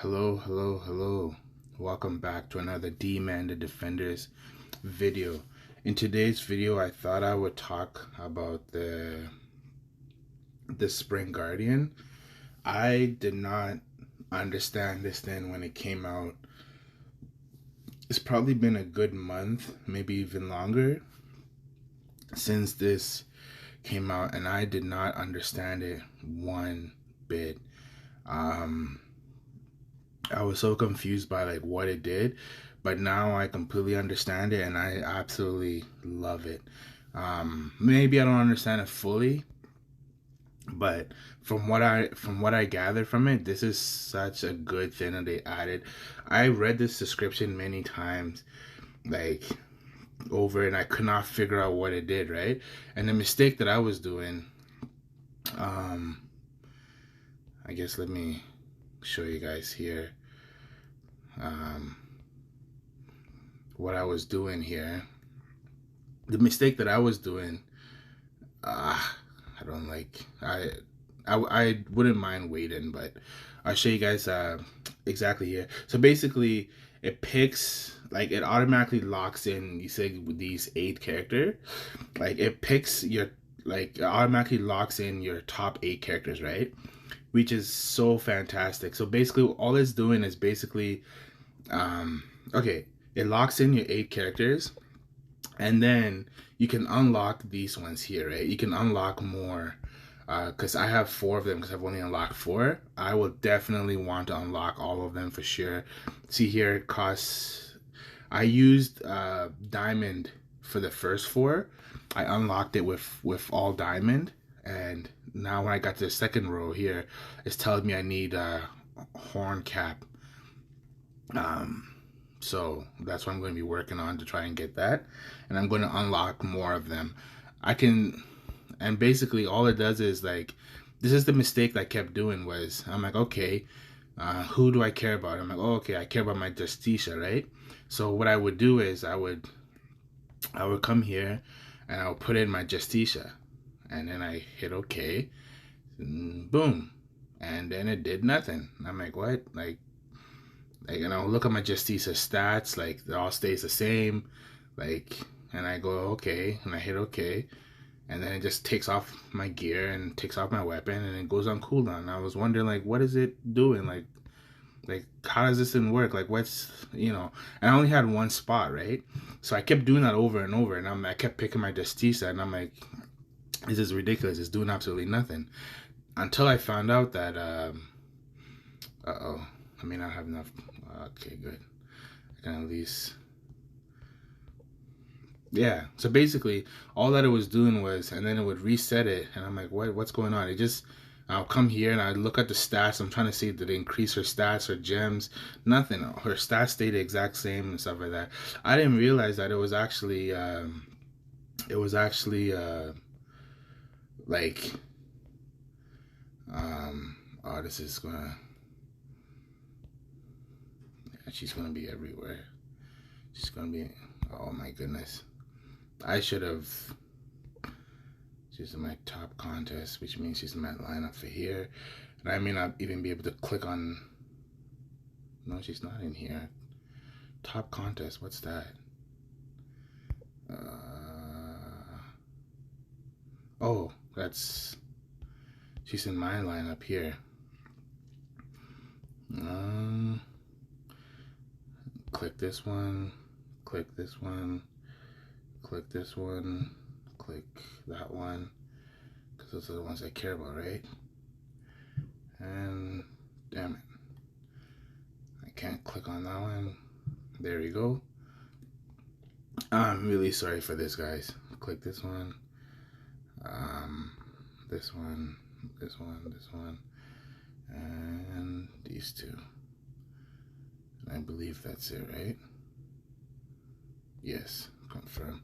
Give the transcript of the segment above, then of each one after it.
Hello, hello, hello. Welcome back to another D-Man the Defenders video. In today's video, I thought I would talk about the Spring Guardian. I did not understand this then when it came out. It's probably been a good month, maybe even longer, since this came out, and I did not understand it one bit. I was so confused by like what it did, but now I completely understand it and I absolutely love it. Maybe I don't understand it fully, but from what I gathered from it, this is such a good thing that they added. I read this description many times, like over, and I could not figure out what it did, right? And the mistake that I was doing, um, I guess let me show you guys here. Um, what I was doing here. The mistake that I was doing, I don't like. I wouldn't mind waiting, but I'll show you guys exactly here. So basically, it picks, like, it automatically locks in. You say with these 8 characters, like it picks your, like, it automatically locks in your top 8 characters, right? Which is so fantastic. So basically, all it's doing is basically, okay, it locks in your 8 characters, and then you can unlock these ones here, right? You can unlock more, because I have 4 of them because I've only unlocked 4. I will definitely want to unlock all of them for sure. See here, it costs, I used diamond for the first 4. I unlocked it with all diamond, and now when I got to the second row here, it's telling me I need horn cap. So that's what I'm going to be working on to try and get that. And I'm going to unlock more of them. I can, and basically all it does is, like, this is the mistake that I kept doing was, I'm like, okay, who do I care about? I'm like, oh, okay, I care about my Justicia, right? So what I would do is I would come here and I would put in my Justicia. And then I hit okay. And boom. And then it did nothing. I'm like, what? Like, and I'll look at my Justicia stats, like it all stays the same, like, and I go okay, and I hit okay, and then it just takes off my gear and takes off my weapon, and it goes on cooldown. And I was wondering, like, what is it doing? Like how does this thing work? Like, what's, and I only had one spot, right? So I kept doing that over and over, and I kept picking my Justicia, and I'm like, this is ridiculous. It's doing absolutely nothing. Until I found out that, uh-oh, I may not have enough. Okay, good. I can at least, yeah. So basically, all that it was doing was, and then it would reset it, and I'm like, what's going on? It just, I'll come here and I look at the stats. I'm trying to see, did it increase her stats or gems? Nothing. Her stats stayed the exact same and stuff like that. I didn't realize that it was actually, like, oh, this is gonna, she's gonna be everywhere. She's gonna be, oh my goodness. I should have, she's in my top contest, which means she's in my lineup for here. And I may not even be able to click on, no, she's not in here. Top contest, what's that? Oh, that's, she's in my lineup here. Click this one, click this one, click this one, click that one, because those are the ones I care about, right? And damn it, I can't click on that one. There we go. I'm really sorry for this, guys. Click this one, this one, this one, this one, and these 2. I believe that's it, right? Yes, confirm.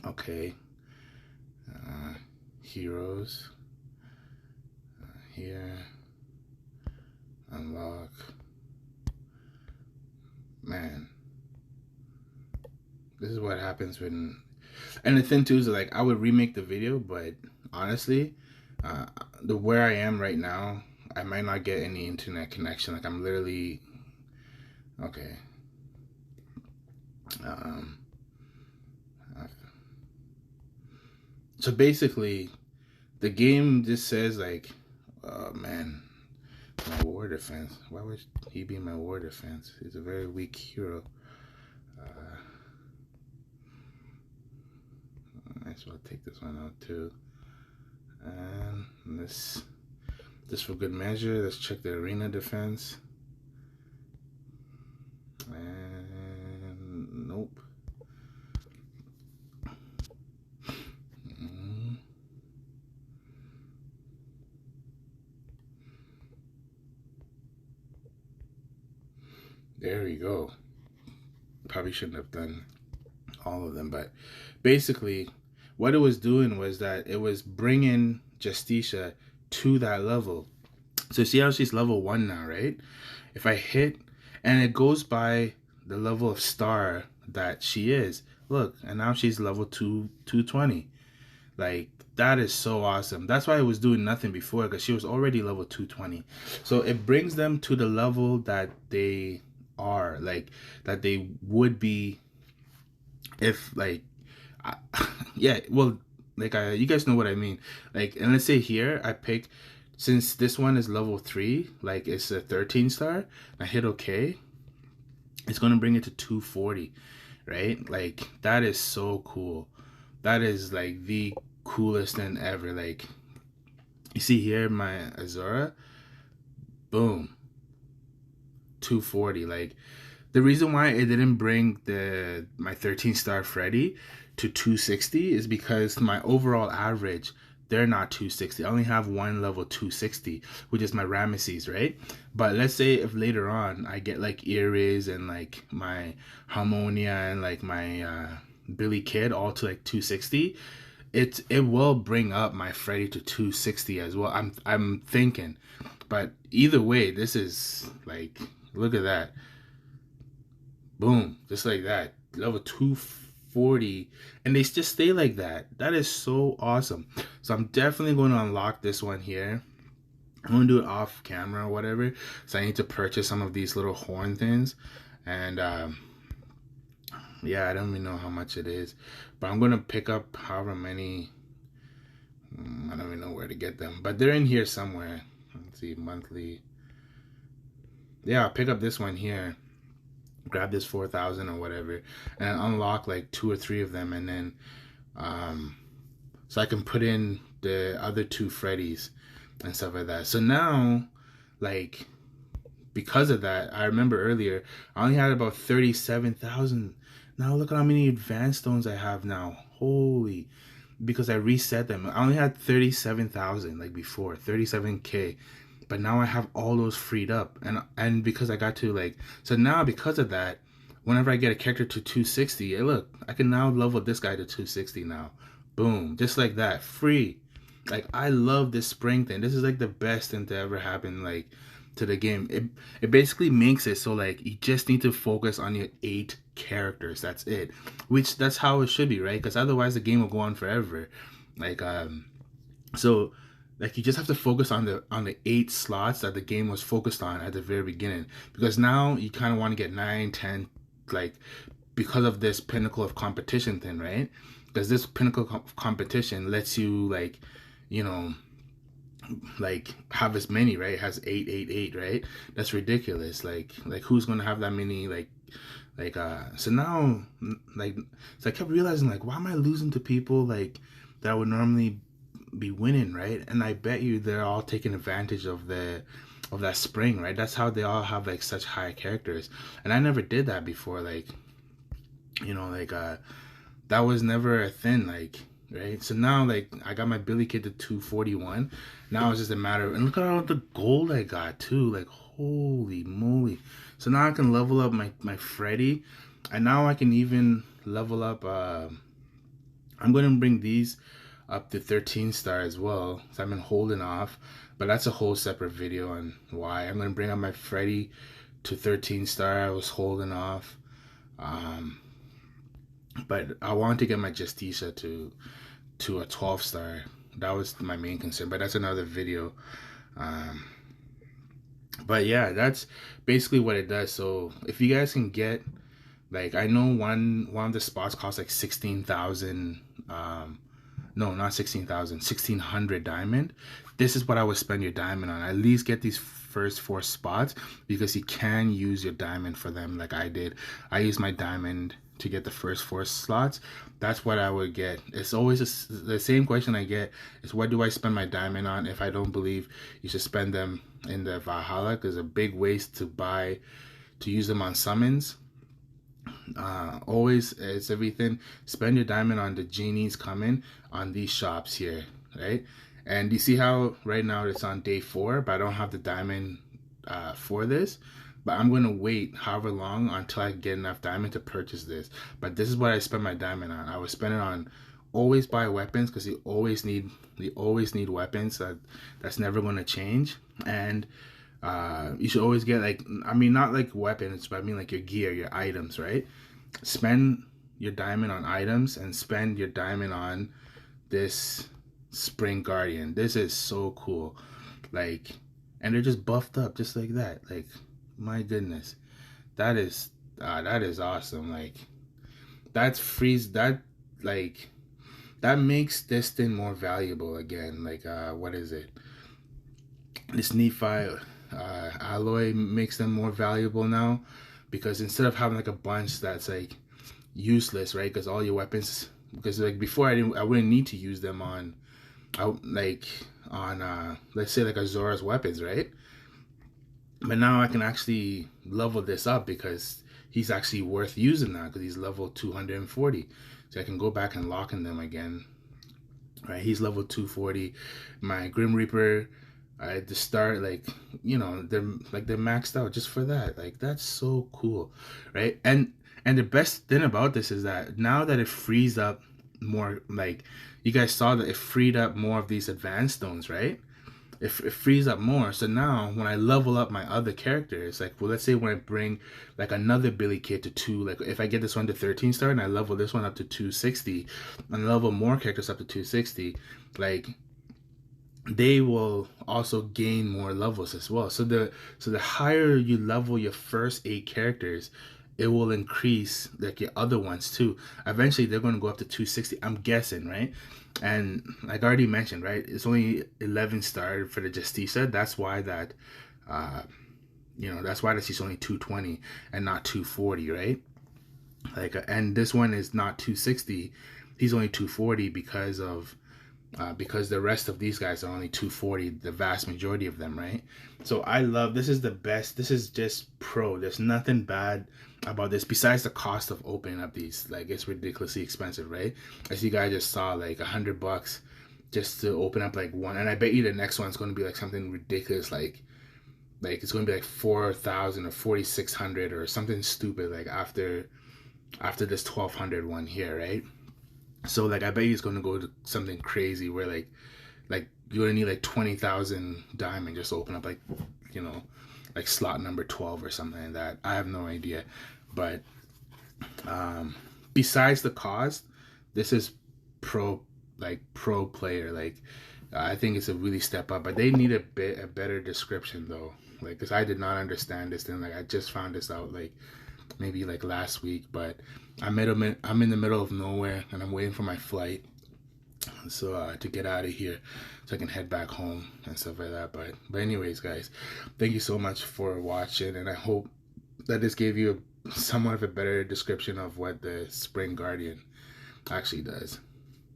Okay. Heroes. Here. Unlock. Man. This is what happens when... And the thing too is, like, I would remake the video, but honestly, where I am right now, I might not get any internet connection. Like I'm literally okay. Um, so basically, the game just says like, oh man, my war defense. Why would he be my war defense? He's a very weak hero. Might as well take this one out too. And this, just for good measure, let's check the arena defense. And nope. There we go. Probably shouldn't have done all of them, but basically what it was doing was that it was bringing Justicia to that level. So see how she's level 1 now, right? If I hit, and it goes by the level of star that she is. Look, and now she's level 220. Like, that is so awesome. That's why I was doing nothing before, because she was already level 220. So it brings them to the level that they are, like, that they would be if, like, yeah, well, like, you guys know what I mean. Like, and let's say here, I pick, since this one is level 3, like, it's a 13 star, I hit OK, it's going to bring it to 240, right? Like, that is so cool. That is, like, the coolest thing ever. Like, you see here, my Azura, boom, 240. Like, the reason why it didn't bring my 13 star Freddy to 260 is because my overall average, they're not 260. I only have one level 260, which is my Ramesses, right? But let's say if later on I get like Iris and like my Harmonia and like my Billy Kid all to like 260, it will bring up my Freddy to 260 as well. I'm thinking. But either way, this is like, look at that. Boom, just like that. Level 240, and they just stay like that. That is so awesome. So I'm definitely going to unlock this one here. I'm going to do it off camera or whatever. So I need to purchase some of these little horn things. And yeah, I don't even know how much it is. But I'm going to pick up however many. I don't even know where to get them. But they're in here somewhere. Let's see, monthly. Yeah, I'll pick up this one here. Grab this 4,000 or whatever, and unlock like 2 or 3 of them, and then so I can put in the other 2 Freddys and stuff like that. So now, like, because of that, I remember earlier I only had about 37,000. Now look at how many advanced stones I have now. Holy, because I reset them. I only had 37,000 like before, 37k. But now I have all those freed up, and because I got to like, so now because of that, whenever I get a character to 260, hey look, I can now level this guy to 260 now. Boom, just like that, free. Like, I love this spring thing. This is like the best thing to ever happen, like, to the game. It basically makes it so like you just need to focus on your 8 characters. That's it. Which that's how it should be, right? Because otherwise the game will go on forever. Like so. Like, you just have to focus on the 8 slots that the game was focused on at the very beginning. Because now you kind of want to get 9, 10, like, because of this pinnacle of competition thing, right? Because this pinnacle of competition lets you, like, you know, like, have as many, right? It has 8, 8, 8, right? That's ridiculous. Like who's gonna have that many, so now, like, so I kept realizing, like, why am I losing to people, like, that would normally be winning, right? And I bet you they're all taking advantage of that spring, right? That's how they all have like such high characters. And I never did that before, like, you know, like that was never a thing, like, right? So now, like, I got my Billy Kid to 241. Now it's just a matter of, and look at all the gold I got too, like, holy moly. So now I can level up my Freddy, and now I can even level up I'm going to bring these up to 13 star as well. So I've been holding off, but that's a whole separate video on why. I'm going to bring up my Freddy to 13 star. I was holding off. But I wanted to get my Justicia to a 12 star. That was my main concern, but that's another video. But yeah, that's basically what it does. So if you guys can get, like, I know one of the spots costs like 16,000, no, not 16,000, 1,600 diamond. This is what I would spend your diamond on. At least get these first 4 spots, because you can use your diamond for them like I did. I used my diamond to get the first 4 slots. That's what I would get. It's always the same question I get is, what do I spend my diamond on if I don't believe you should spend them in the Valhalla? Because a big waste to use them on summons. Always, it's everything. Spend your diamond on the genies coming on these shops here, right? And you see how right now it's on day 4, but I don't have the diamond for this. But I'm going to wait however long until I get enough diamond to purchase this. But this is what I spend my diamond on. I would spend it on, always buy weapons, because you always need weapons. That's never going to change. And you should always get, like, I mean, not like weapons, but I mean like your gear, your items, right? Spend your diamond on items, and spend your diamond on this Spring Guardian. This is so cool. Like, and they're just buffed up just like that. Like, my goodness, that is awesome. Like, that's freeze that, like, that makes this thing more valuable again. Like, what is it? This Nephi alloy makes them more valuable now, because instead of having like a bunch that's like useless, right? Because all your weapons, because like before I wouldn't need to use them on, let's say like Azora's weapons, right? But now I can actually level this up, because he's actually worth using now, because he's level 240. So I can go back and lock in them again. Right, he's level 240. My Grim Reaper, at the start, like, you know, they're maxed out just for that. Like, that's so cool, right? And the best thing about this is that now that it frees up more, like, you guys saw that it freed up more of these advanced stones, right? It frees up more. So now when I level up my other characters, like, well, let's say when I bring like another Billy Kid to 2, like if I get this one to 13 star and I level this one up to 260, and level more characters up to 260, like, they will also gain more levels as well. So the higher you level your first 8 characters, it will increase like your other ones too. Eventually they're going to go up to 260, I'm guessing, right? And like I already mentioned, right, it's only 11 star for the Justicia. That's why that that's why she's only 220 and not 240, right? Like, and this one is not 260, he's only 240 because the rest of these guys are only 240, the vast majority of them, right? So I love, this is the best. This is just pro. There's nothing bad about this besides the cost of opening up these. Like, it's ridiculously expensive, right? As you guys just saw, like $100 just to open up like one. And I bet you the next one's going to be like something ridiculous, like it's going to be like 4,000 or 4,600 or something stupid, like after this 1,200 one here, right? So like I bet you it's gonna go to something crazy where like you're gonna need like 20,000 diamond just to open up, like, you know, like slot number 12 or something like that. I have no idea, but besides the cost, this is pro player. Like, I think it's a really step up, but they need a better description though, like, because I did not understand this thing. Like, I just found this out like maybe like last week, but I'm in the middle of nowhere and I'm waiting for my flight, so to get out of here so I can head back home and stuff like that. But anyways, guys, thank you so much for watching, and I hope that this gave you somewhat of a better description of what the Spring Guardian actually does.